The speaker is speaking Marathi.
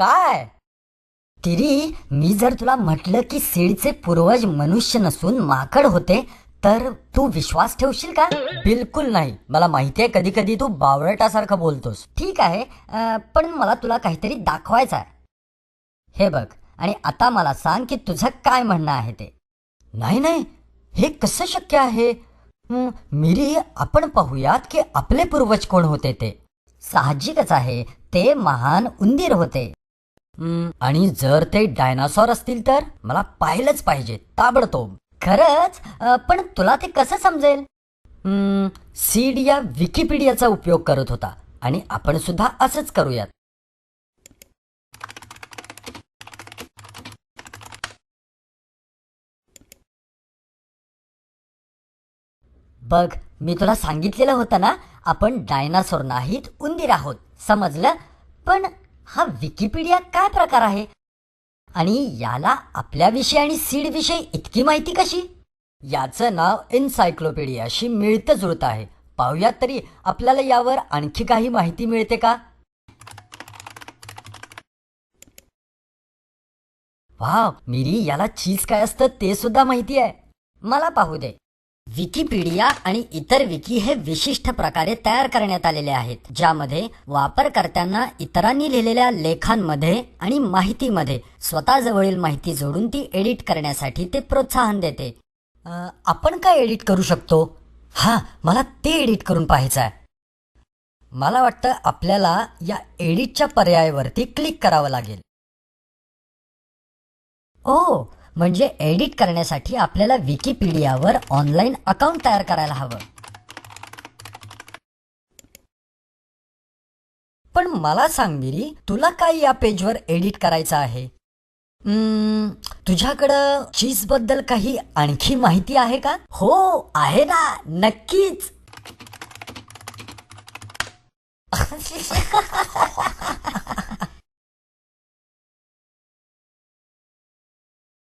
काय? तिरी, मी जर तुला म्हटलं की सीडचे पूर्वज मनुष्य नसून माकड होते तर तू विश्वास ठेवशील का? बिलकुल नाही. मला माहितीये कधी कधी तू बावळटासारखं बोलतोस. ठीक आहे, पण मला तुला काहीतरी दाखवायचं आहे. हे बघ, आणि आता मला सांग की तुझं काय म्हणणं आहे ते. नाही नाही, हे कसं शक्य आहे? मिरी, आपण पाहूयात की आपले पूर्वज कोण होते ते. साहजिकच आहे, ते महान उंदीर होते. आणि जर ते डायनासॉर असतील तर मला पाहिलंच पाहिजे ताबडतोब. खरंच? पण तुला ते कसं समजेल? सीड या विकिपीडियाचा उपयोग करत होता आणि आपण सुद्धा असंच करूयात. बघ, मी तुला सांगितलेलं होतं ना, आपण डायनासोर नाहीत, उंदीर आहोत. समजलं? पण हा विकिपीडिया काय प्रकार आहे आणि याला आपल्याविषयी आणि सीड विषयी इतकी माहिती कशी? याचं नाव एन्सायक्लोपीडियाशी मिळतं जुळतं आहे. पाहूयात तरी आपल्याला यावर आणखी काही माहिती मिळते का? वाव मिरी, याला चीज काय असतं ते सुद्धा माहिती आहे. मला पाहू दे. विकिपीडिया आणि इतर विकी हे विशिष्ट प्रकारे तयार करण्यात आलेले आहेत, ज्यामध्ये वापरकर्त्यांना इतरांनी लिहिलेल्या लेखांमध्ये आणि माहितीमध्ये स्वतःजवळील माहिती जोडून ती एडिट करण्यासाठी ते प्रोत्साहन देते. आपण काय एडिट करू शकतो? हा, मला ते एडिट करून पाहायचं आहे. मला वाटतं आपल्याला या एडिटच्या पर्यायावरती क्लिक करावं लागेल. ओ, म्हणजे एडिट करण्यासाठी आपल्याला विकिपीडियावर ऑनलाईन अकाउंट तयार करायला हवं. पण मला सांग मिरी, तुला काय या पेजवर एडिट करायचं आहे? तुझ्याकडं चीज बद्दल काही आणखी माहिती आहे का? हो, आहे ना, नक्कीच.